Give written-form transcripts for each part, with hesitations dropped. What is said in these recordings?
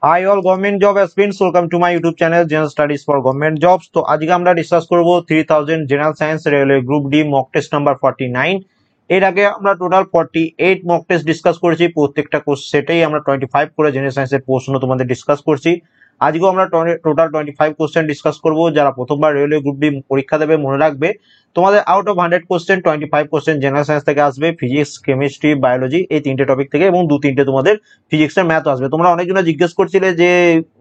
Hi all government job aspirants, welcome to my YouTube channel General Studies for Government Jobs। তো আজকে আমরা discuss করব 3000 general science railway group D mock test number 49। এর আগে আমরা total 48 mock test discuss করেছি, প্রত্যেকটা সেটেই আমরা 25 করে জেনারেল সায়েন্সের প্রশ্ন তোমাদের ডিসকাস করছি। আজকেও আমরা টোটাল 25 কোশ্চেন ডিসকাস করব। যারা প্রথমবার রেলওয়ে গ্রুপ ডি পরীক্ষা দেবে মনে রাখবে তোমাদের out of 100 question 25 question general science থেকে আসবে, ফিজিক্স, কেমিস্ট্রি, বায়োলজি এই তিনটে টপিক থেকে, এবং তিনটে তোমাদের ফিজিক্সের ম্যাথ আসবে। তোমরা অনেকজন জিজ্ঞেস করছিলে যে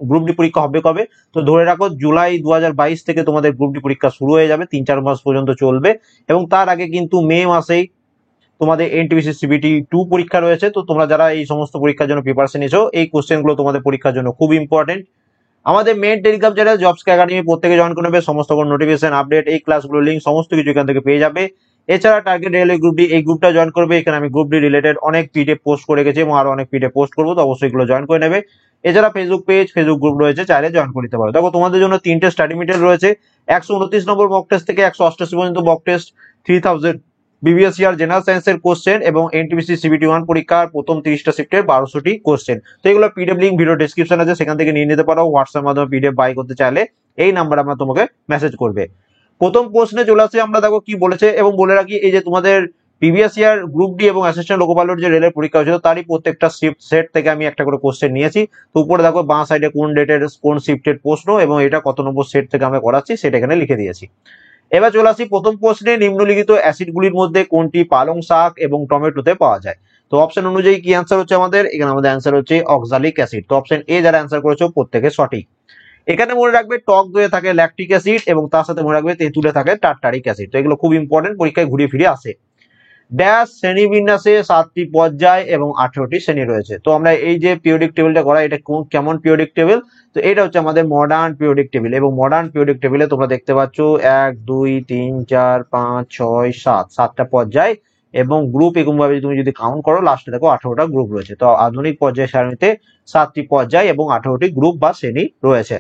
গ্রুপ ডি পরীক্ষা হবে কবে, তো ধরে রাখো জুলাই 2022 থেকে তোমাদের গ্রুপ ডি পরীক্ষা শুরু হয়ে যাবে, 3-4 মাস পর্যন্ত চলবে। এবং তার আগে কিন্তু মে মাসেই তোমাদের এনটিপিসি সিবিটি 2 পরীক্ষা রয়েছে। তো তোমরা যারা এই সমস্ত পরীক্ষার জন্য প্রিপারেশন নিছো, এই কোশ্চেনগুলো তোমাদের পরীক্ষার জন্য খুব ইম্পর্টেন্ট। আমাদের main Telegram channel jobs academy প্রত্যেকে জয়েন করে নেবে, সমস্ত নোটিফিকেশন, আপডেট, এই ক্লাসগুলো লিঙ্ক সমস্ত কিছু এখান থেকে পেয়ে যাবে। এছাড়া টার্গেট রেলওয়ে গ্রুপ ডি এই গ্রুপটা জয়েন করবে, এখানে আমি গ্রুপ ডি রিলেটেড অনেক পিডিএফ পোস্ট করে গেছি এবং আরো অনেক পিডিএফ পোস্ট করবো, তো অবশ্যই এগুলো জয়েন করে নেবে। এছাড়া ফেসবুক পেজ, ফেসবুক গ্রুপ রয়েছে, চাইলে জয়েন করে নিতে পারো। দেখো তোমাদের জন্য তিনটে স্টাডি মেটেরিয়াল রয়েছে, 129 নম্বর মক টেস্ট থেকে 188 পর্যন্ত মক টেস্ট, 3000 বিবিএস ইয়ার জেনারেল সায়েন্সের কোশ্চেন এবং এনটিপিসি সিবিটি 1 পরীক্ষার প্রথম 30টা শিফটের 1200টি কোশ্চেন। তো এগুলো পিডিএফ লিঙ্ক ভিডিও ডেসক্রিপশন আছে, সেখান থেকে নিয়ে নিতে পারো। হোয়াটসঅ্যাপ মাধ্যমে পিডিএফ বাই করতে চাইলে এই নাম্বার আমরা তোমাকে মেসেজ করবে। প্রথম প্রশ্নে চলে আসছে, আমরা দেখো কি বলেছে। এবং বলে রাখি, এই যে তোমাদের প্রিভিয়াস ইয়ার গ্রুপ ডি এবং অ্যাসিস্ট্যান্ট লোকো পাইলট যে রেলের পরীক্ষা হয়েছিল, তারই প্রত্যেকটা শিফট সেট থেকে আমি একটা করে কোশ্চেন নিয়েছি। তো উপরে দেখো বাঁ সাইডে কোন ডেটের কোন শিফটের প্রশ্ন এবং এটা কত নম্বর সেট থেকে আমরা করাচ্ছি সেটা এখানে লিখে দিয়েছি। এবার চলে আসি প্রথম প্রশ্নে, নিম্নলিখিত অ্যাসিডগুলির মধ্যে কোনটি পালং শাক এবং টমেটোতে পাওয়া যায়? তো অপশন অনুযায়ী কি অ্যান্সার হচ্ছে আমাদের? এখানে আমাদের অ্যান্সার হচ্ছে অক্সালিক অ্যাসিড। তো অপশন এ যারা অ্যান্সার করেছো প্রত্যেকে সঠিক। এখানে মনে রাখবে টক দইয়ে থাকে ল্যাকটিক অ্যাসিড এবং তার সাথে মনে রাখবে তেঁতুলে থাকে টার্টারিক অ্যাসিড। তো এগুলো খুব ইম্পর্টেন্ট, পরীক্ষায় ঘুরিয়ে ফিরে আসে। ড্যাশ শ্রেণীবিন্যাসে 7টি পর্যায় এবং 18টি শ্রেণী রয়েছে। তো আমরা এই যে পিরিয়ডিক টেবিলটা করা, এটা কেমন পিরিয়ডিক টেবিল? তো এটা হচ্ছে আমাদের মডার্ন পিরিয়ডিক টেবিল। এবং মডার্ন পিরিয়ডিক টেবিলে তোমরা দেখতে পাচ্ছ 1 2 3 4 5 6 7 7টা পর্যায় এবং গ্রুপ এরকম ভাবে তুমি যদি কাউন্ট করো লাস্টে দেখো 18টা গ্রুপ রয়েছে। তো আধুনিক পর্যায় সারণীতে 7টি পর্যায় এবং 18টি গ্রুপ বা শ্রেণী রয়েছে।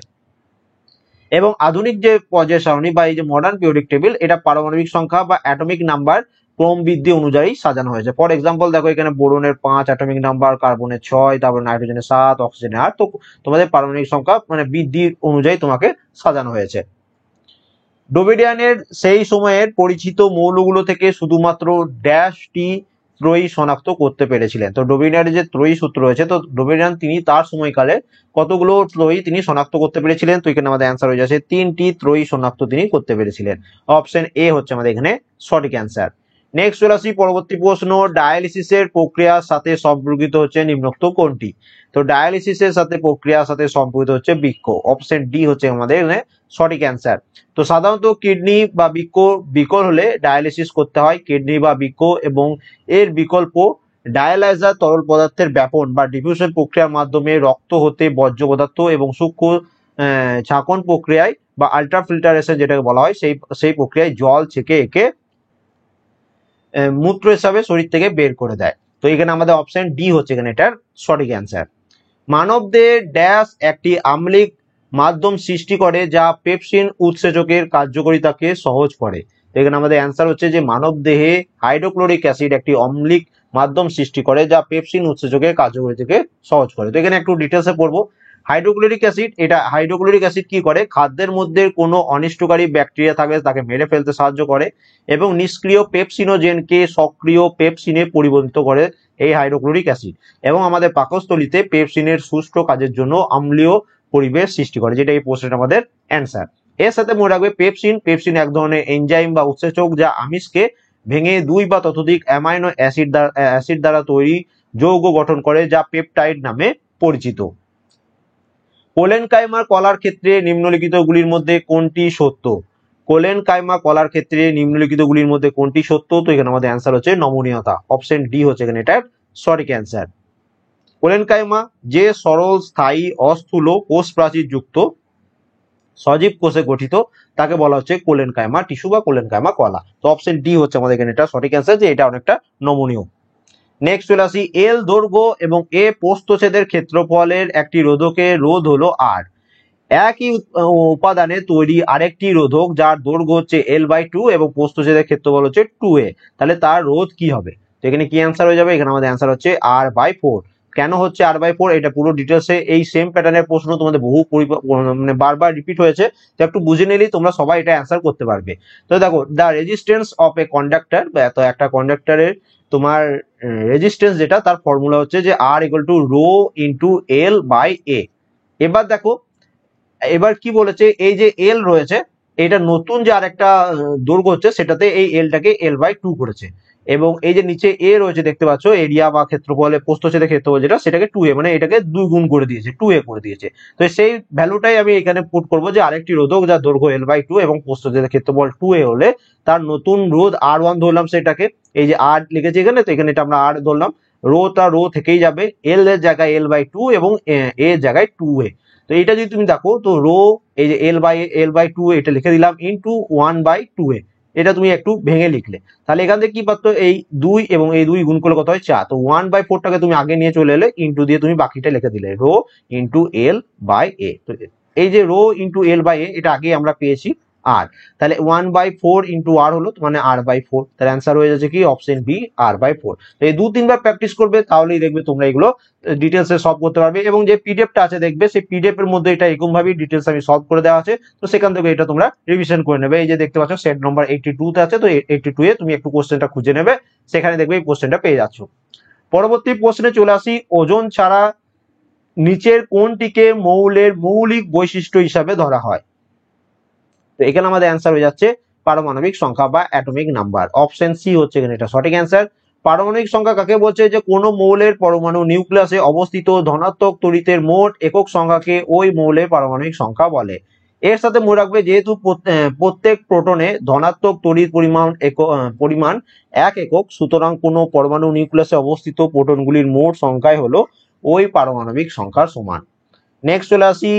এবং আধুনিক যে পর্যায় সারণী বা এই যে মডার্ন পিরিয়ডিক টেবিল, এটা পারমাণবিক সংখ্যা বা অ্যাটমিক নাম্বার ক্রম বৃদ্ধি অনুযায়ী সাজানো হয়েছে। ফর এক্সাম্পল দেখো এখানে বোরনের 5 অ্যাটমিক নাম্বার, কার্বনের 6, তারপর নাইট্রোজেনের 7, অক্সিজেনের 8। তো তোমাদের পারমাণবিক সংখ্যা মানে বৃদ্ধির অনুযায়ী তোমাকে সাজানো হয়েছে। ডোবেডিয়ানের সেই সময়ের পরিচিত মৌলগুলো থেকে শুধুমাত্র ড্যাশটি ত্রয়ী শনাক্ত করতে পেরেছিলেন। তো ডোবেডিয়ানের যে ত্রয়ী সূত্র রয়েছে, তো ডোবেডিয়ান তিনি তার সময়কালে কতগুলো ত্রয়ী তিনি শনাক্ত করতে পেরেছিলেন? তো এখানে আমাদের অ্যান্সার হয়ে যাচ্ছে 3টি ত্রয়ী শনাক্ত তিনি করতে পেরেছিলেন। অপশন এ হচ্ছে আমাদের এখানে সঠিক অ্যান্সার। নেক্সট চলে আসি পরবর্তী প্রশ্ন, ডায়ালিসিসের প্রক্রিয়ার সাথে সম্পর্কিত হচ্ছে নিম্নোক্ত কোনটি? তো ডায়ালিসিসের সাথে প্রক্রিয়ার সাথে সম্পর্কিত হচ্ছে বৃক্ক। অপশন ডি হচ্ছে আমাদের এখানে সঠিক অ্যান্সার। তো সাধারণত কিডনি বা বৃক্ক বিকল হলে ডায়ালিসিস করতে হয়। কিডনি বা বৃক্ক এবং এর বিকল্প ডায়ালাইজার তরল পদার্থের ব্যাপন বা ডিফিউশন প্রক্রিয়ার মাধ্যমে রক্ত হতে বর্জ্য পদার্থ এবং সূক্ষ্ম ঝাঁকন প্রক্রিয়ায় বা আল্ট্রা ফিল্টারেশন যেটাকে বলা হয়, সেই প্রক্রিয়ায় জল ছেঁকে একে মূত্র হিসাবে শরীর থেকে বের করে দেয়। তো এখানে আমাদের অপশন ডি হচ্ছে এখানে এটার সঠিক অ্যান্সার। মানবদেহের ড্যাশ একটি আম্লিক মাধ্যম সৃষ্টি করে যা পেপসিন উৎসেচকের কার্যকারিতাকে সহজ করে। এখানে আমাদের অ্যান্সার হচ্ছে যে মানব দেহে হাইড্রোক্লোরিক অ্যাসিড একটি অম্লিক মাধ্যম সৃষ্টি করে যা পেপসিন উৎসেচকের কার্যকারিতাকে সহজ করে। তো এখানে একটু ডিটেলসে পড়বো। হাইড্রোক্লোরিক অ্যাসিড কি করে? খাদ্যের মধ্যে কোনো অনিষ্টকারী ব্যাকটেরিয়া থাকলে তাকে মেরে ফেলতে সাহায্য করে এবং নিষ্ক্রিয় পেপসিনোজেনকে সক্রিয় পেপসিনে পরিবর্তিত করে এই হাইড্রোক্লোরিক অ্যাসিড, এবং আমাদের পাকস্থলীতে পেপসিনের সুষ্ঠু কাজের জন্য অম্লীয় পরিবেশ সৃষ্টি করে, যেটা এই প্রশ্নের আমাদের অ্যান্সার। এর সাথে মনে রাখবে পেপসিন এক ধরনের এনজাইম বা উৎসেচক যা আমিষকে ভেঙে 2 বা ততোধিক অ্যামাইনো অ্যাসিড দ্বারা তৈরি যৌগ গঠন করে যা পেপটাইড নামে পরিচিত। কোলেনকাইমার কলার ক্ষেত্রে নিম্নলিখিতগুলির মধ্যে কোনটি সত্য? কোলেনকাইমা কলার ক্ষেত্রে নিম্নলিখিতগুলির মধ্যে কোনটি সত্য? তো এখানে আমাদের অ্যান্সার হচ্ছে নমনীয়তা। অপশন ডি হচ্ছে এখানে এটার সঠিক অ্যান্সার। কোলেনকাইমা যে সরল স্থায়ী অস্থূল কোষ প্রাচীর যুক্ত সজীব কোষে গঠিত তাকে বলা হচ্ছে কোলেনকাইমা টিস্যু বা কোলেনকাইমা কলা। তো অপশন ডি হচ্ছে আমাদের এখানে এটা সঠিক অ্যান্সার, যে এটা অনেকটা নমনীয়। নেক্সট চলে আসি, এল দৈর্ঘ্য এবং এ প্রস্থচ্ছেদের ক্ষেত্রফলের একটি রোধকের রোধ হলো আর। একই উপাদানে তৈরি আরেকটি রোধক যার দৈর্ঘ্য হচ্ছে L/2 এবং প্রস্থচ্ছেদের ক্ষেত্রফল হচ্ছে 2a, তাহলে তার রোধ কি হবে? তো এখানে কি অ্যান্সার হয়ে যাবে? এখানে আমাদের অ্যান্সার হচ্ছে R/4। কেন হচ্ছে R/4, এটা পুরো ডিটেলসে এই সেম প্যাটার্নের প্রশ্ন তোমাদের বহু মানে বারবার রিপিট হয়েছে, তো একটু বুঝে নিলেই তোমরা সবাই এটা অ্যান্সার করতে পারবে। তো দেখো, the resistance of a conductor, তো একটা কন্ডাক্টরের তোমার রেজিস্ট্যান্স যেটা, তার ফর্মুলা হচ্ছে যে R = ρ × L/A। এবার দেখো, এবার কি বলেছে, এই যে এল রয়েছে, এটা নতুন যে আরেকটা দৈর্ঘ্য হচ্ছে, সেটাতে এই এলটাকে L/2 করেছে, এবং এই যে নিচে এ রয়েছে দেখতে পাচ্ছ, এরিয়া বা ক্ষেত্রফলে প্রস্থচ্ছেদের ক্ষেত্রফল যেটা, সেটাকে 2a, মানে এটাকে 2 গুণ করে দিয়েছে, 2a করে দিয়েছে। তো সেই ভ্যালুটাই আমি এখানে পুট করব, যে আরেকটি রোধক যার দৈর্ঘ্য L/2 এবং প্রস্থচ্ছেদের ক্ষেত্রফল 2a হলে তার নতুন রোধ R1 ধরলাম, সেটাকে এই যে R লিখেছি এখানে, তো এখানে এটা আমরা R ধরলাম, রোটা রো থেকেই যাবে, এল এর জায়গায় L/2 এবং এ এর জায়গায় 2a। তো এটা যদি তুমি দেখো, তো রো এই যে L/2 এটা লিখে দিলাম ইনটু 1/2a, এটা তুমি একটু ভেঙে লিখলে, তাহলে এখান থেকে কি পাচ্ছ, এই 2 এবং এই 2 গুণ করলে কত হয় 4, তো 1/4টাকে তুমি আগে নিয়ে চলে এলে, ইনটু দিয়ে তুমি বাকিটা লিখে দিলে রো ইনটু L/A। তো এই যে রো ইনটু L/A এটা আগে আমরা পেয়েছি আর, তাহলে 1/4 ইনটু আর হলো মানে R/4, তাহলে অ্যান্সার হয়ে যাচ্ছে কি অপশন বি R/4। তো এই 2-3বার প্র্যাকটিস করবে, তাহলেই দেখবে তোমরা এগুলো ডিটেলসে সলভ করতে পারবে, এবং যে পিডিএফটা আছে দেখবে, সেই পিডিএফ এর মধ্যে এটা এরকম ভাবে ডিটেলস আমি সলভ করে দেওয়া আছে, তো সেখান থেকে এটা তোমরা রিভিশন করে নেবে। এই যে দেখতে পাচ্ছ সেট নম্বর 82 তে আছে, তো 82 এ তুমি একটু কোশ্চেনটা খুঁজে নেবে, সেখানে দেখবে এই কোশ্চেনটা পেয়ে যাচ্ছ। পরবর্তী প্রশ্নে চলে আসি, ওজন ছাড়া নিচের কোনটিকে মৌলের মৌলিক বৈশিষ্ট্য হিসাবে ধরা হয়? তো এখানে আমাদের অ্যান্সার হয়ে যাচ্ছে পারমাণবিক সংখ্যা বা অ্যাটমিক নাম্বার, অপশন সি হচ্ছে এখানে এটা সঠিক অ্যান্সার। পারমাণবিক সংখ্যা কাকে বলছে, যে কোনো মৌলের পরমাণু নিউক্লিয়াসে অবস্থিত ধনাত্মক তড়িতের মোট একক সংখ্যাকে ওই মৌলের পারমাণবিক সংখ্যা বলে। এর সাথে মনে রাখবে, যেহেতু প্রত্যেক প্রোটনে ধনাত্মক তড়িৎ পরিমাণ 1 একক, সুতরাং কোনো পরমাণু নিউক্লিয়াসে অবস্থিত প্রোটনগুলির মোট সংখ্যাই হলো ওই পারমাণবিক সংখ্যার সমান। নেক্সট চলে আসি,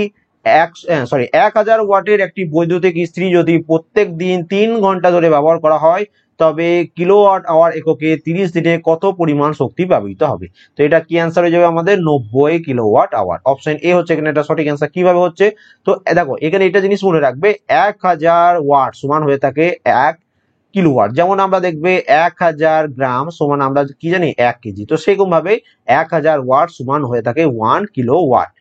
1000 ওয়াটের একটি বৈদ্যুতিক ইস্ত্রি যদি প্রত্যেক দিন 3 ঘন্টা ধরে ব্যবহার করা হয়, তবে কিলোওয়াট আওয়ার এককে 30 দিনে কত পরিমাণ শক্তি ব্যবহৃত হবে? তো এটা কি অ্যান্সার হয়ে যাবে আমাদের 90 কিলোওয়াট আওয়ার, অপশন এ হচ্ছে এখানে এটা সঠিক অ্যান্সার। কিভাবে হচ্ছে, তো দেখো এখানে এটা জিনিস মনে রাখবে, 1000 ওয়াট সমান হয়ে থাকে 1 কিলোওয়াট, যেমন আমরা দেখবে 1000 গ্রাম সমান আমরা কি জানি 1 কেজি, তো সেরকম ভাবে 1000 ওয়াট সমান হয়ে থাকে 1 কিলোওয়াট।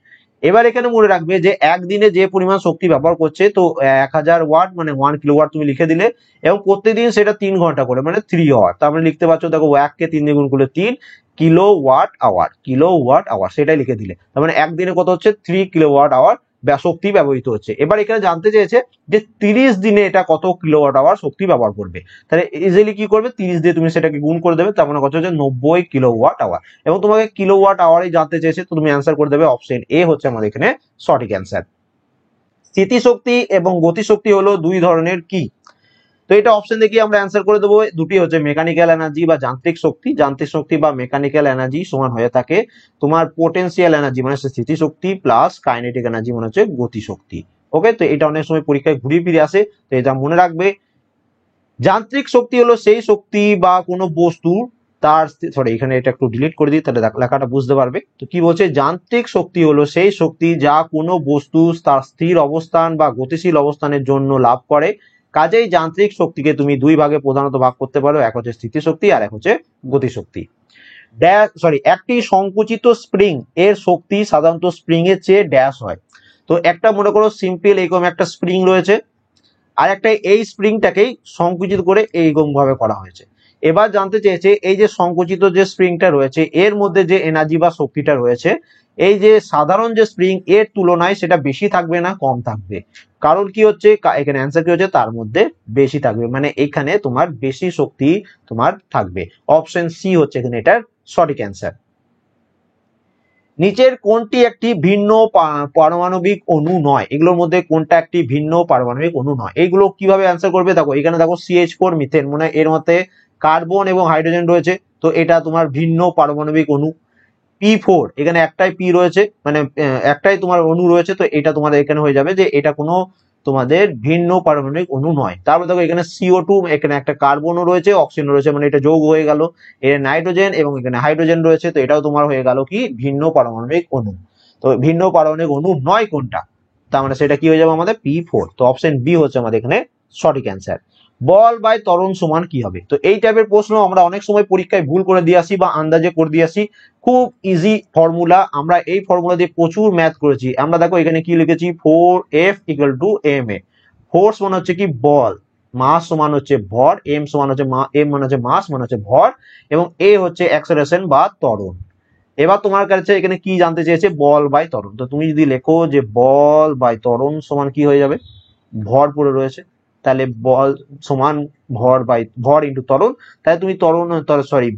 এবার এখানে মনে রাখবে যে একদিনে যে পরিমাণ শক্তি ব্যবহার করছে, তো 1000 ওয়াট মানে 1 কিলোওয়াট তুমি লিখে দিলে, এবং প্রত্যেকদিন সেটা 3 ঘন্টা করে মানে 3 আওয়ার, তার মানে লিখতে পারছো, দেখো 1 কে 3 দিয়ে গুণ করলে 3 কিলোওয়াট আওয়ার, সেটাই লিখে দিলে, তার মানে একদিনে কত হচ্ছে 3 কিলোওয়াট আওয়ার শক্তি ব্যবহৃত হচ্ছে। এবার এখানে জানতে চেয়েছে যে 30 দিনে এটা কত কিলোওয়াট আওয়ার শক্তি ব্যবহার করবে, তাহলে ইজিলি কি করবে, 30 দিয়ে তুমি সেটাকে গুণ করে দেবে, তার মানে কত হচ্ছে 90 কিলোওয়াট আওয়ার, এবং তোমাকে কিলোওয়াট আওয়ারে জানতে চেয়েছে, তো তুমি অ্যান্সার করে দেবে অপশন এ হচ্ছে আমাদের এখানে সঠিক অ্যান্সার। স্থিতিশক্তি এবং গতিশক্তি হলো দুই ধরনের কি? তো এটা অপশন দেখি আমরা অ্যান্সার করে দেবো, দুটি হচ্ছে মেকানিক্যাল এনার্জি বা যান্ত্রিক শক্তি বা মেকানিক্যাল এনার্জি সমান হয়ে থাকে তোমার পোটেনশিয়াল এনার্জি মানে স্থিতিশক্তি প্লাস কাইনেটিক এনার্জি মানে হচ্ছে গতিশক্তি। ওকে, তো এটা অনেক সময় পরীক্ষায় ঘুরিয়ে ফিরে আসে, তো এটা মনে রাখবে। যান্ত্রিক শক্তি হলো সেই শক্তি বা কোনো বস্তু তার, সরি এখানে এটা একটু ডিলিট করে দিই, তাহলে লেখাটা বুঝতে পারবে। তো কি বলছে, যান্ত্রিক শক্তি হলো সেই শক্তি যা কোনো বস্তু তার স্থির অবস্থান বা গতিশীল অবস্থানের জন্য লাভ করে। কাজেই যান্ত্রিক শক্তিকে তুমি দুই ভাগে প্রধানত ভাগ করতে পারো, এক হচ্ছে স্থিতিশক্তি আর এক হচ্ছে গতিশক্তি। একটি সংকুচিত স্প্রিং এর শক্তি সাধারণত স্প্রিং এর চেয়ে ড্যাশ হয়। তো একটা মনে করো সিম্পল এরকম একটা স্প্রিং রয়েছে, আর একটা এই স্প্রিংটাকেই সংকুচিত করে এইরকম ভাবে করা হয়েছে। এবার জানতে চেয়েছে, এই যে সংকুচিত যে স্প্রিংটা রয়েছে এর মধ্যে যে এনার্জি বা শক্তিটা রয়েছে, এই যে সাধারণ যে স্প্রিং এর তুলনায় সেটা বেশি থাকবে না কম থাকবে? কারণ কি হচ্ছে, এখানে অ্যান্সার কি হচ্ছে, তার মধ্যে বেশি থাকবে, মানে এখানে তোমার বেশি শক্তি তোমার থাকবে, অপশন সি হচ্ছে এখানে এটার সঠিক অ্যান্সার। নিচের কোনটি একটি ভিন্ন পারমাণবিক অণু নয়? এগুলোর মধ্যে কোনটা একটি ভিন্ন পারমাণবিক অণু নয়? এইগুলো কিভাবে অ্যান্সার করবে, দেখো এখানে দেখো CH4 মিথেন, মানে এর মধ্যে কার্বন এবং হাইড্রোজেন রয়েছে, তো এটা তোমার ভিন্ন পারমাণবিক অণু। P4 এখানে একটাই পি রয়েছে, মানে একটাই তোমার অণু রয়েছে, তো এটা তোমাদের এখানে হয়ে যাবে যে এটা কোনো তোমাদের ভিন্ন পারমাণবিক অণু নয়। তারপর দেখো এখানে CO2, এখানে একটা কার্বনও রয়েছে অক্সিজেন রয়েছে, মানে এটা যৌগ হয়ে গেল। এর নাইট্রোজেন এবং এখানে হাইড্রোজেন রয়েছে, তো এটাও তোমার হয়ে গেল কি ভিন্ন পারমাণবিক অণু। তো ভিন্ন পারমাণবিক অণু নয় কোনটা, তার মানে সেটা কি হয়ে যাবে আমাদের P4, তো অপশন বি হচ্ছে আমাদের এখানে সঠিক অ্যান্সার। বল বাই ত্বরণ সমান কি হবে? তো এই টাইপের প্রশ্ন আমরা অনেক সময় পরীক্ষায় ভুল করে দিয়ে আসি বা আন্দাজে করে দিয়ে আসি। খুব ইজি ফর্মুলা, আমরা এই ফর্মুলা দিয়ে প্রচুর ম্যাথ করেছি। আমরা দেখো এখানে কি লিখেছি, 4F = ma। ফোর্স মানে হচ্ছে কি বল, মাস সমান হচ্ছে ভর, এম সমান হচ্ছে এম মানে হচ্ছে মাস মানে হচ্ছে ভর, এবং এ হচ্ছে অ্যাক্সেলারেশন বা ত্বরণ। এবার তোমার কাছে এখানে কি জানতে চেয়েছে, বল বাই ত্বরণ। তো তুমি যদি লেখো যে বল বাই ত্বরণ সমান কি হয়ে যাবে, ভর পড়ে রয়েছে, তাহলে বল সমান ভর ইন্টু ত্বরণ, তাহলে তুমি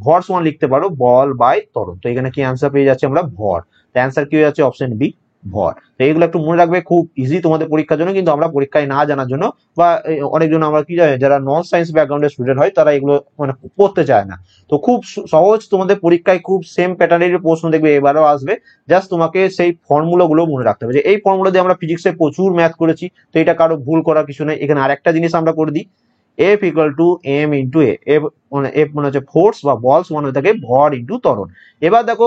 ভর সমান লিখতে পারো বল বাই ত্বরণ। তো এখানে কি অ্যান্সার পেয়ে যাচ্ছে আমরা, ভর। তো অ্যান্সার কি হয়ে যাচ্ছে, অপশন বি, ভর। তো এইগুলো একটু মনে রাখবে, খুব ইজি তোমাদের পরীক্ষার জন্য, কিন্তু আমরা পরীক্ষায় না জানার জন্য বা অনেকজন আমরা কি জানি যারা নন সায়েন্স ব্যাকগ্রাউন্ডের স্টুডেন্ট হয় তারা এগুলো মানে পড়তে চায় না। তো খুব সহজ, তোমাদের পরীক্ষায় খুব সেম প্যাটার্নের প্রশ্ন দেখবে এবারও আসবে। জাস্ট তোমাকে সেই ফর্মুলা গুলো মনে রাখতে হবে, যে এই ফর্মুলা দিয়ে আমরা ফিজিক্সে প্রচুর ম্যাথ করেছি। তো এটা কারো ভুল করার কিছু নেই। এখানে আরেকটা জিনিস আমরা করে দিই, F = m × a। এফ মানে হচ্ছে ফোর্স বা বল সমান হয়ে থাকে ভর ইন্টু ত্বরণ। এবার দেখো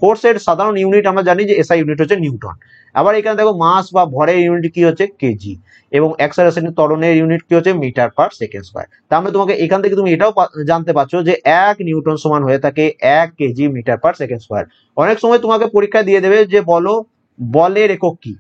ফোর্সের সাধারণ ইউনিট আমরা জানি যে এসআই ইউনিট হচ্ছে নিউটন। আবার এখানে দেখো মাস বা ভরের ইউনিট কি হচ্ছে, কেজি, এবং অ্যাক্সেলারেশন ত্বরণের ইউনিট কি হচ্ছে, মিটার/সেকেন্ড স্কয়ার। তার মানে তোমাকে এখান থেকে তুমি এটাও জানতে পারছো যে 1 নিউটন সমান হয়ে থাকে 1 কেজি মিটার/সেকেন্ড স্কয়ার। অনেক সময় তোমাকে পরীক্ষা দিয়ে দেবে যে বলো বলের একক কি,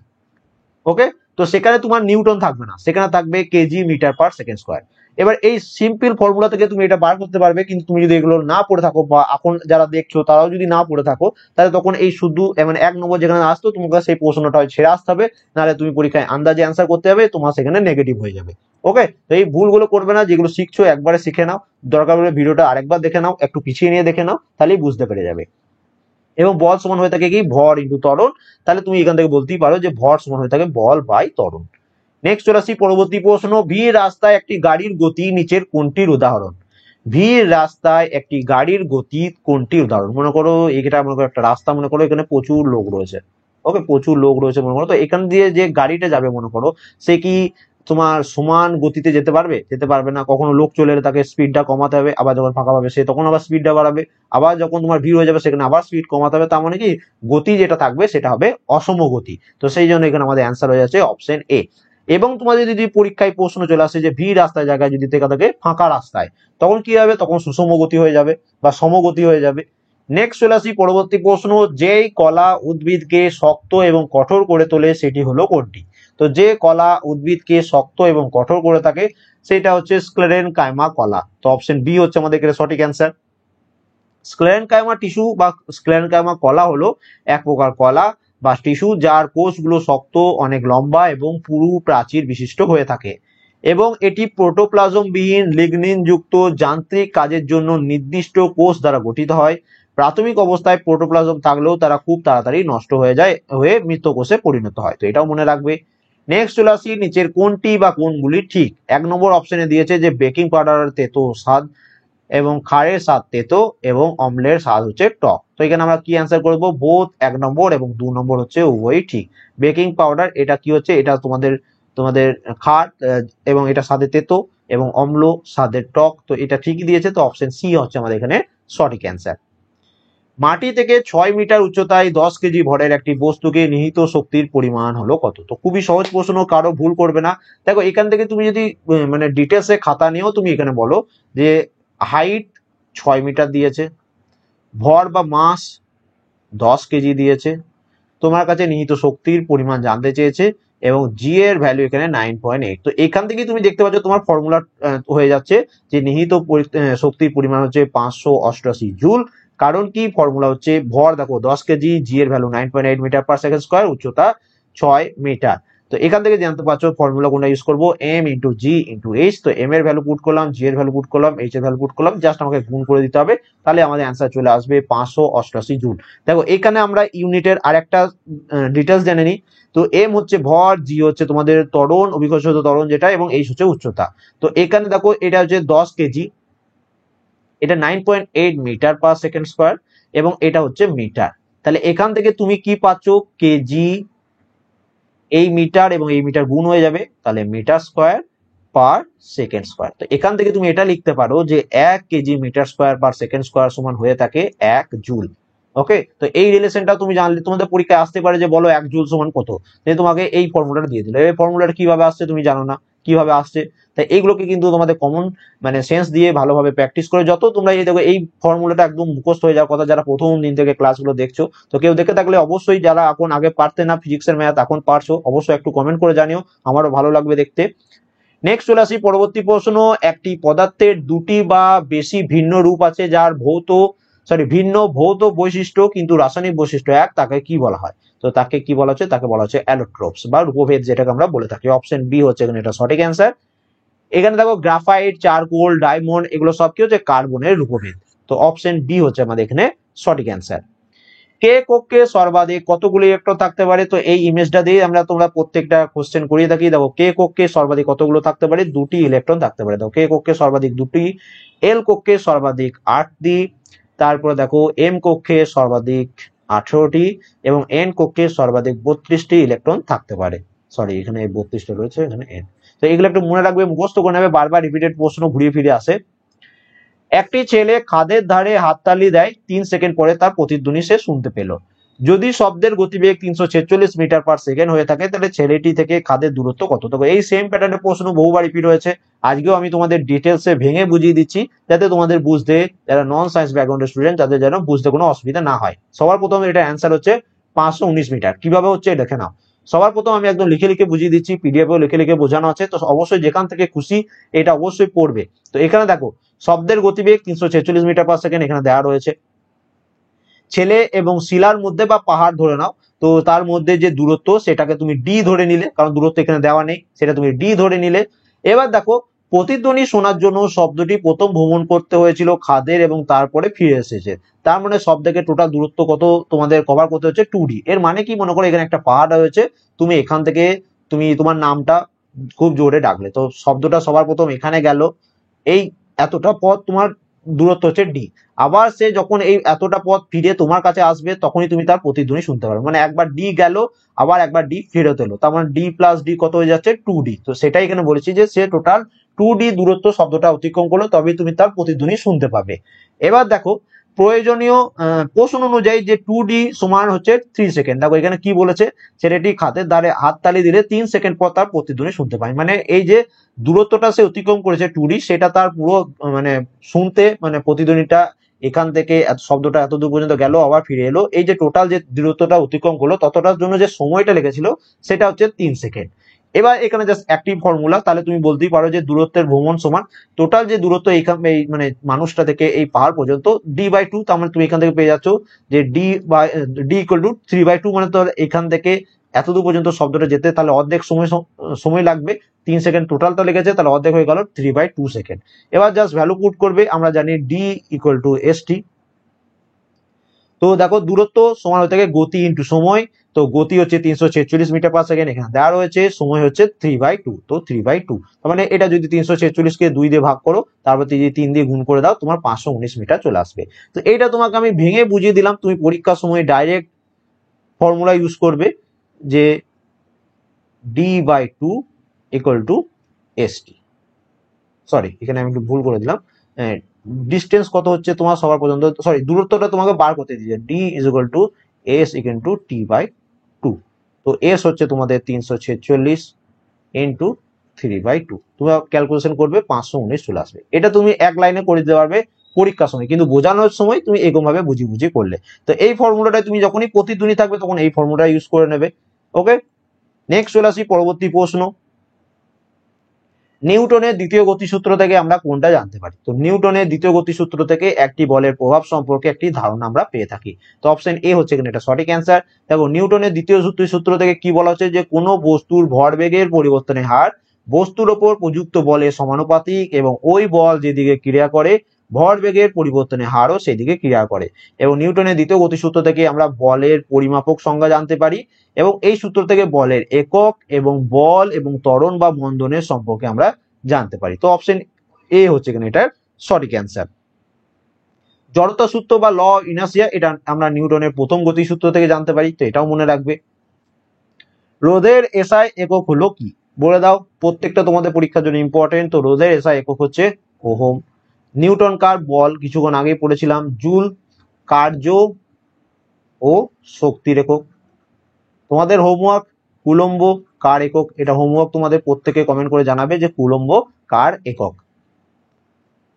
ওকে, তো সেখানে তোমার নিউটন থাকবে না, সেখানে থাকবে কেজি মিটার/সেকেন্ড স্কয়ার। এবার এই সিম্পল ফর্মুলা থেকে তুমি এটা বার করতে পারবে, কিন্তু তুমি যদি এগুলো না পড়ে থাকো বা এখন যারা দেখছো তারাও যদি না পড়ে থাকো, তাহলে তখন এই শুধু মানে 1 নম্বর যেখানে আসতো তোমাকে সেই প্রশ্নটা ছেড়ে আসতে হবে, নাহলে তুমি পরীক্ষায় আন্দাজে অ্যান্সার করতে হবে, তোমার সেখানে নেগেটিভ হয়ে যাবে। ওকে, তো এই ভুলগুলো করবে না, যেগুলো শিখছো একবারে শিখে নাও, দরকার হলে ভিডিওটা আরেকবার দেখে নাও, একটু পিছিয়ে নিয়ে দেখে নাও, তাহলেই বুঝতে পেরে যাবে। এবং বল সমান হয়ে থাকে কি, ভর ইন্টু ত্বরণ। তাহলে তুমি এখান থেকে বলতেই পারো যে ভর সমান হয়ে থাকে বল বাই ত্বরণ। নেক্সট চলে আসি পরবর্তী প্রশ্ন, ভিড় রাস্তায় একটি গাড়ির গতি নিচের কোনটির উদাহরণ? ভিড় রাস্তায় একটি গাড়ির গতি কোনটির উদাহরণ? মনে করো একটা রাস্তা, মনে করো এখানে প্রচুর লোক রয়েছে, ওকে, প্রচুর লোক রয়েছে মনে করো। তো এখান দিয়ে যে গাড়িটা যাবে মনে করো, সে কি তোমার সমান গতিতে যেতে পারবে? যেতে পারবে না। কখনো লোক চলে এলে তাকে স্পিডটা কমাতে হবে, আবার যখন ফাঁকা পাবে সে তখন আবার স্পিডটা বাড়াবে, আবার যখন তোমার ভিড় হয়ে যাবে সেখানে আবার স্পিড কমাতে হবে। তার মানে কি, গতি যেটা থাকবে সেটা হবে অসম গতি। তো সেই জন্য এখানে আমাদের অ্যান্সার হয়ে যাচ্ছে অপশন এ। এবং তোমাদের যদি পরীক্ষায় প্রশ্ন চলে আসে যে ভিড় রাস্তায় জায়গায় যদি দেখা থাকে ফাঁকা রাস্তায়, তখন কি হবে, তখন সুষম গতি হয়ে যাবে বা সমগতি হয়ে যাবে। নেক্সট চলে আসি পরবর্তী প্রশ্ন, যেই কলা উদ্ভিদকে শক্ত এবং কঠোর করে তোলে সেটি হলো কোনটি? তো যে কলা উদ্ভিদকে শক্ত এবং কঠোর করে থাকে সেটা হচ্ছে স্ক্লেরেনকাইমা কলা। তো অপশন বি হচ্ছে আমাদের এখানে সঠিক অ্যান্সার। স্ক্লেরেনকাইমা টিস্যু বা স্ক্লেরেনকাইমা কলা হলো এক প্রকার কলা বা টিস্যু যার কোষগুলো শক্ত, অনেক লম্বা এবং পুরু প্রাচীর বিশিষ্ট হয়ে থাকে, এবং এটি প্রোটোপ্লাজম বিহীন লিগনিন যুক্ত যান্ত্রিক কাজের জন্য নির্দিষ্ট কোষ দ্বারা গঠিত হয়। প্রাথমিক অবস্থায় প্রোটোপ্লাজম থাকলেও তারা খুব তাড়াতাড়ি নষ্ট হয়ে মৃত কোষে পরিণত হয়। তো এটাও মনে রাখবে। নেক্সট চলে আসি, নিচের কোনটি বা কোনগুলি ঠিক? 1 নম্বর অপশনে দিয়েছে যে বেকিং পাউডারের তেতো স্বাদ, এবং ক্ষারের স্বাদ তেতো, এবং অম্লের স্বাদ হচ্ছে টক। তো এখানে আমরা কি অ্যান্সার করবো, বোথ 1 নম্বর এবং 2 নম্বর হচ্ছে উভয়ই ঠিক। বেকিং পাউডার এটা কি হচ্ছে, এটা তোমাদের তোমাদের ক্ষার, এবং এটা স্বাদে তেতো, এবং অম্ল স্বাদের টক। তো এটা ঠিকই দিয়েছে, তো অপশন সি হচ্ছে আমাদের এখানে সঠিক অ্যান্সার। মাটি থেকে 6 মিটার উচ্চতায় 10 কেজি ভরের একটি বস্তুকে নিহিত শক্তির পরিমাণ হলো কত? তো খুবই সহজ প্রশ্ন, কারো ভুল করবে না। দেখো এখান থেকে তুমি যদি মানে ডিটেলসে খাতা নিয়েও তুমি এখানে বলো যে হাইট 6 মিটার দিয়েছে, ভর বা মাস 10 কেজি দিয়েছে, তোমার কাছে নিহিত শক্তির পরিমাণ জানতে চেয়েছে, এবং জি এর ভ্যালু এখানে 9.8। তো এখান থেকে তুমি দেখতে পাচ্ছ তোমার ফর্মুলা হয়ে যাচ্ছে যে নিহিত শক্তির পরিমাণ হচ্ছে 588 জুল। কারণ কি, ফর্মুলা হচ্ছে ভর দেখো 10 কেজি, জি এর ভ্যালু 9.8 মিটার/সেকেন্ড স্কয়ার, উচ্চতা 6 মিটার। তো এখান থেকে জানতে পারছো ফর্মুলা কোনটা ইউজ করবো, এম ইন্টু জি ইন্টু এইচ। তো এম এর ভ্যালু পুট করলাম, জি এর ভ্যালু পুট করলাম, এইচ এর ভ্যালু পুট করলাম, জাস্ট আমাকে গুণ করে দিতে হবে, তাহলে আমাদের অ্যান্সার চলে আসবে 588 জুল। দেখো এখানে আমরা ইউনিটের আরেকটা ডিটেলস জেনে নিই। তো এম হচ্ছে ভর, জি হচ্ছে তোমাদের ত্বরণ, অভিকর্ষজ ত্বরণ যেটা, এবং এইচ হচ্ছে উচ্চতা। তো এখানে দেখো এটা হচ্ছে 10 কেজি, এটা 9.8 মিটার/সেকেন্ড স্কয়ার, এবং এটা হচ্ছে মিটার। তাহলে এখান থেকে তুমি কি পাচ্ছ, কেজি, এই মিটার এবং এই মিটার গুণ হয়ে যাবে, তাহলে মিটার/সেকেন্ড স্কয়ার। তো এখান থেকে তুমি এটা লিখতে পারো যে 1 কেজি মিটার/সেকেন্ড স্কয়ার সমান হয়ে থাকে 1 জুল। ওকে, তো এই রিলেশনটা তুমি জানলে তোমাদের পরীক্ষায় আসতে পারে যে বলো 1 জুল সমান কত, তোমাকে এই ফর্মুলাটা দিয়ে দিল। এই ফর্মুলাটা কিভাবে আসছে তুমি জানো না, কিভাবে আসছে। তাই এইগুলোকে কিন্তু তোমাদের কমন মানে সেন্স দিয়ে ভালোভাবে প্র্যাকটিস করে যত তোমরা এই দেখো এই ফর্মুলাটা একদম মুখস্থ হয়ে যাওয়ার কথা যারা প্রথম দিন থেকে ক্লাসগুলো দেখছো। তো কেউ দেখে থাকলে অবশ্যই যারা এখন আগে পারতে না ফিজিক্সের ম্যাথ এখন পারছো অবশ্যই একটু কমেন্ট করে জানিও, আমারও ভালো লাগবে দেখতে। নেক্সট চলে আসি পরবর্তী প্রশ্ন। একটি পদার্থের দুটি বা বেশি ভিন্ন রূপ আছে যার ভিন্ন ভৌত বৈশিষ্ট্য কিন্তু রাসায়নিক বৈশিষ্ট্য এক, তাকে কি বলা হয়? তো তাকে কি বলা হচ্ছে? তাকে বলা হচ্ছে অ্যালোট্রপস বা রূপভেদ যেটাকে আমরা বলে থাকি। অপশন বি হচ্ছে এখানে এটা সঠিক অ্যান্সার। এখানে দেখো গ্রাফাইট, চারকোল, ডায়মন্ড এগুলো সব কি হচ্ছে? কার্বনের রূপভেদ। তো অপশন বি হচ্ছে আমাদের এখানে সঠিক অ্যান্সার। কে কক্ষে সর্বাধিক কতগুলি ইলেকট্রন থাকতে পারে? তো এই ইমেজটা দিয়ে তোমরা প্রত্যেকটা কোশ্চেন করিয়ে থাকি। দেখো কে কক্ষে সর্বাধিক কতগুলো থাকতে পারে? দুটি ইলেকট্রন থাকতে পারে। দেখো কে কক্ষে সর্বাধিক দুটি, এল কক্ষে সর্বাধিক 8টি, তারপরে দেখো এম কক্ষে সর্বাধিক 18টি এবং এন কক্ষে সর্বাধিক 32টি ইলেকট্রন থাকতে পারে। সরি এখানে 32টা রয়েছে, এখানে এন। তো এগুলো একটু মনে রাখবে, মুখস্থ করে নেবে, বারবার রিপিটেড প্রশ্ন ঘুরিয়ে ফিরে আসে। একটি ছেলে খাদের ধারে হাততালি দেয়, 3 সেকেন্ড পরে তার প্রতিধ্বনি সে শুনতে পেল। যদি শব্দের গতিবেগ 346 মিটার পার সেকেন্ড হয়ে থাকে তাহলে ছেলেটি থেকে খাদের দূরত্ব কত? তো এই সেম প্যাটার্নের প্রশ্ন বহুবার রিপিট হয়েছে। আজকেও আমি তোমাদের ডিটেলসে ভেঙে বুঝিয়ে দিচ্ছি যাতে তোমাদের বুঝতে, যারা নন সায়েন্স ব্যাকগ্রাউন্ডের স্টুডেন্ট তাদের যেন বুঝতে কোনো অসুবিধা না হয়। সবার প্রথমে এটা অ্যান্সার হচ্ছে 519 মিটার। কিভাবে হচ্ছে দেখে নাও। সবার প্রথম আমি একদম লিখে লিখে বুঝিয়ে দিচ্ছি, পিডিএফেও লিখে লিখে বোঝানো আছে, তো অবশ্যই যেখান থেকে খুশি এটা অবশ্যই পড়বে। তো এখানে দেখো শব্দের গতিবেগ 346 মিটার পার সেকেন্ড এখানে দেওয়া রয়েছে। ছেলে এবং শিলার মধ্যে বা পাহাড় ধরে নাও, তো তার মধ্যে যে দূরত্ব সেটাকে তুমি ডি ধরে নিলে, কারণ দূরত্ব এখানে দেওয়া নেই, সেটা তুমি ডি ধরে নিলে। এবার দেখো প্রতিধ্বনি শোনার জন্য শব্দটি প্রথম ভ্রমণ করতে হয়েছিল খাদের এবং তারপরে ফিরে এসেছে। তার মানে শব্দকে টোটাল দূরত্ব কত তোমাদের কভার করতে হচ্ছে? 2D। এর মানে কি? মনে করো এখানে একটা পাহাড় রয়েছে, তুমি এখান থেকে তুমি তোমার নামটা খুব জোরে ডাকলে, তো শব্দটা সবার প্রথম এখানে গেল, এই এতটা পথ তোমার দূরত্ব হচ্ছে ডি। আবার সে যখন এই এতটা পথ ফিরে তোমার কাছে আসবে তখনই তুমি তার প্রতিধ্বনি শুনতে পারবে। মানে একবার ডি গেল আবার একবার ডি ফেরত এলো, তার মানে ডি প্লাস ডি কত হয়ে যাচ্ছে? 2D। তো সেটাই এখানে বলেছি যে সে টোটাল 2D দূরত্ব শব্দটা অতিক্রম করলো তবেই তুমি তার প্রতিধ্বনি শুনতে পাবে। এবার দেখো প্রয়োজনীয় প্রশ্ন অনুযায়ী যে 2D সমান হচ্ছে 3 সেকেন্ড। দেখো এখানে কি বলেছে? ছেলেটি খাতের ধারে হাততালি দিলে 3 সেকেন্ড পর তার প্রতিধ্বনি শুনতে পায়। মানে এই যে দূরত্বটা সে অতিক্রম করেছে 2D, সেটা তার পুরো মানে শুনতে মানে প্রতিধ্বনিটা এখান থেকে শব্দটা এত দূর পর্যন্ত গেল আবার ফিরে এলো, এই যে টোটাল যে দূরত্বটা অতিক্রম করলো ততটার জন্য যে সময়টা লেগেছিল সেটা হচ্ছে 3 সেকেন্ড। এবার এখানে জাস্ট একটি ফর্মুলা, তাহলে তুমি বলতেই পারো যে দূরত্বের ভ্রমণ সমান টোটাল যে দূরত্ব এই মানে মানুষটা থেকে এই পাহাড় পর্যন্ত d/2। তার মানে তুমি এখান থেকে পেয়ে যাচ্ছ যে d ইকুয়াল টু 3/2। মানে তো এখান থেকে এতদূর পর্যন্ত শব্দটা যেতে তাহলে অর্ধেক সময় লাগবে। 3 সেকেন্ড টোটাল তো লেগেছে, তাহলে অর্ধেক হয়ে গেল 3/2 সেকেন্ড। এবার জাস্ট ভ্যালু পুট করবে, আমরা জানি ডি ইকুয়াল টু এসটি। তো দেখো দূরত্ব সমান হয়ে থাকে গতি ইন্টু সময়। তো গতি হচ্ছে 346 মিটার পার সেকেন্ড, এখানে দেওয়া রয়েছে, সময় হচ্ছে 3/2। তো 3/2 তার মানে এটা যদি 346 কে 2 দিয়ে ভাগ করো, তারপর যদি 3 দিয়ে গুণ করে দাও, তোমার 519 মিটার চলে আসবে। তো এইটা তোমাকে আমি ভেঙে বুঝিয়ে দিলাম, তুমি পরীক্ষার সময় ডাইরেক্ট ফর্মুলা ইউজ করবে যে d/2 equal to ST. Sorry এখানে আমি একটু ভুল করে দিলাম, ডিস্টেন্স কত হচ্ছে তোমার সবার পর্যন্ত, সরি দূরত্বটা তোমাকে বার করতে দিয়েছে, D is equal to S equal to t/2। তো এস হচ্ছে তোমাদের 346 ইন্টু 3/2। তোমরা ক্যালকুলেশন করবে 519 চলে আসবে। এটা তুমি এক লাইনে করে দিতে পারবে পরীক্ষার সময়, কিন্তু বোঝানোর সময় তুমি এরকম ভাবে বুঝিয়ে করলে। তো এই ফর্মুলাটা তুমি যখনই প্রতিধ্বনি থাকবে তখন এই ফর্মুলা ইউজ করে নেবে। ওকে, নেক্সট চলে আসি পরবর্তী প্রশ্ন। নিউটনের দ্বিতীয় গতিসূত্র থেকে আমরা কোনটা জানতে পারি? তো নিউটনের দ্বিতীয় গতিসূত্র থেকে একটি বলের প্রভাব সম্পর্কে একটি ধারণা আমরা পেয়ে থাকি। তো অপশন এ হচ্ছে এখানে এটা সঠিক অ্যান্সার। দেখো নিউটনের দ্বিতীয় সূত্র থেকে কি বলা হচ্ছে যে কোনো বস্তুর ভরবেগের পরিবর্তনের হার বস্তুর ওপর প্রযুক্ত বলের সমানুপাতিক এবং ওই বল যেদিকে ক্রিয়া করে ভরবেগের পরিবর্তনের হারও সেদিকে ক্রিয়া করে। এবং নিউটনের দ্বিতীয় গতিসূত্র থেকে আমরা বলের পরিমাপক সংজ্ঞা জানতে পারি এবং এই সূত্র থেকে বলের একক এবং বল এবং ত্বরণ বা বন্ধনের সম্পর্কে আমরা জানতে পারি। তো অপশন এ হচ্ছে এখানে এটার সঠিক অ্যান্সার। জড়তা সূত্র বা ল অফ ইনার্সিয়া এটা আমরা নিউটনের প্রথম গতিসূত্র থেকে জানতে পারি, তো এটাও মনে রাখবে। রোধের এসআই একক হলো কি? বলে দাও, প্রত্যেকটা তোমাদের পরীক্ষার জন্য ইম্পর্টেন্ট। তো রোধের এসআই একক হচ্ছে ওহম। নিউটন কার বল কিছুক্ষণ আগে পড়েছিলাম, জুল। কার্য ও শক্তির একক। তোমাদের হোমওয়ার্ক কুলম্ব কার একক? এটা হোমওয়ার্ক তোমাদের প্রত্যেকে কমেন্ট করে জানাবে যে কুলম্ব কার একক।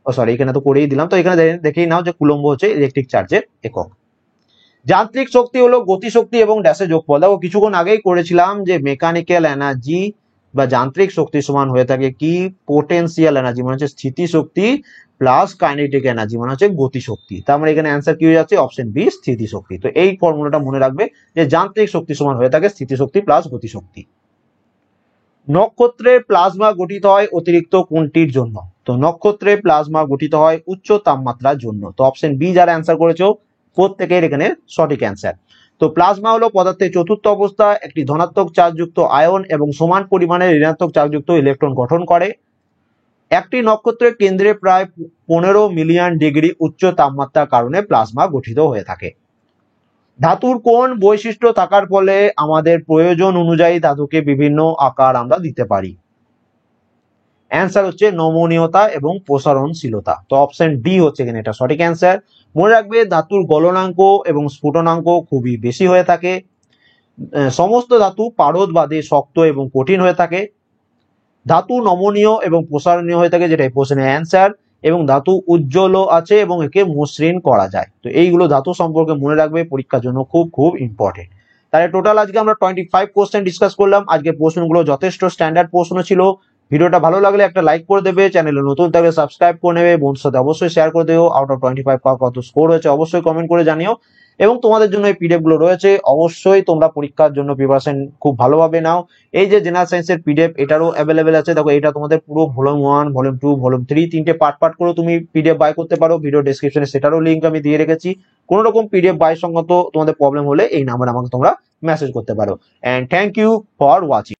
ও সরি, এখানে তো করেই দিলাম, তো এখানে দেখেই নাও যে কুলম্ব হচ্ছে ইলেকট্রিক চার্জের একক। যান্ত্রিক শক্তি হলো গতিশক্তি এবং ড্যাশের যোগফল। দেখো কিছুক্ষণ আগেই করেছিলাম যে মেকানিক্যাল এনার্জি বা যান্ত্রিক শক্তি সমান হয়ে থাকে কি? পোটেনশিয়াল এনার্জি মানে হচ্ছে স্থিতি শক্তি প্লাস কাইনেটিক এনার্জি মানে হচ্ছে গতিশক্তি। তার মানে এখানে অ্যান্সার কি হয়ে যাচ্ছে? অপশন বি স্থিতি শক্তি। তো এই ফর্মুলাটা মনে রাখবে যে যান্ত্রিক শক্তি সমান হয়ে থাকে স্থিতি শক্তি প্লাস গতিশক্তি। নক্ষত্রে প্লাজমা গঠিত হয় অতিরিক্ত কোনটির জন্য? তো নক্ষত্রে প্লাজমা গঠিত হয় উচ্চ তাপমাত্রার জন্য। তো অপশন বি যারা অ্যান্সার করেছো প্রত্যেকের এখানে সঠিক অ্যান্সার। তো প্লাজমা হলো পদার্থের চতুর্থ অবস্থা, একটি ধনাত্মক চার্জযুক্ত আয়ন এবং সমান পরিমাণের ঋণাত্মক চার্জযুক্ত ইলেকট্রন গঠন করে। একটি নক্ষত্রের কেন্দ্রে প্রায় 15 মিলিয়ন ডিগ্রি উচ্চ তাপমাত্রার কারণে প্লাজমা গঠিত হয়ে থাকে। ধাতুর কোন বৈশিষ্ট্য থাকার ফলে আমাদের প্রয়োজন অনুযায়ী ধাতুকে বিভিন্ন আকার আমরা দিতে পারি? অ্যান্সার হচ্ছে নমনীয়তা এবং প্রসারণশীলতা। তো অপশন ডি হচ্ছে এখানে এটা সঠিক অ্যান্সার। মনে রাখবে ধাতুর গলনাঙ্ক এবং স্ফুটনাঙ্ক খুবই বেশি হয়ে থাকে। সমস্ত ধাতু পারদ বাদে শক্ত এবং কঠিন হয়ে থাকে। ধাতু নমনীয় এবং প্রসারণীয় হয়ে থাকে, যেটা এই প্রশ্নের অ্যান্সার। এবং ধাতু উজ্জ্বল আছে এবং একে মসৃণ করা যায়। তো এইগুলো ধাতু সম্পর্কে মনে রাখবে, পরীক্ষার জন্য খুব খুব ইম্পর্টেন্ট। তাহলে টোটাল আজকে আমরা 25 কোশ্চেন ডিসকাস করলাম। আজকে প্রশ্নগুলো যথেষ্ট স্ট্যান্ডার্ড প্রশ্ন ছিল। ভিডিওটা ভালো লাগলে একটা লাইক করে দেবে, চ্যানেলে নতুন থাকলে সাবস্ক্রাইব করে নেবে, বন্ধুর সাথে অবশ্যই শেয়ার করে দেও। আউট অফ 25 কত স্কোর হয়েছে অবশ্যই কমেন্ট করে জানিও। এবং তোমাদের জন্য এই পিডিএফ গুলো রয়েছে, অবশ্যই তোমরা পরীক্ষার জন্য প্রিপারেশন খুব ভালোভাবে নাও। এই যে জেনারেল সায়েন্সের পিডিএফ এটারও অ্যাভেলেবেল আছে। দেখো এটা তোমাদের পুরো ভলিউম 1 ভলিউম 2 ভলিউম 3 তিনটে পার্ট করে তুমি পিডিএফ বাই করতে পারো। ভিডিও ডেসক্রিপশনে সেটারও লিঙ্ক আমি দিয়ে রেখেছি। কোনো রকম পিডিএফ বাই সংক্রান্ত তোমাদের প্রবলেম হলে এই নাম্বারে আমাকে তোমরা মেসেজ করতে পারো। And thank you for watching.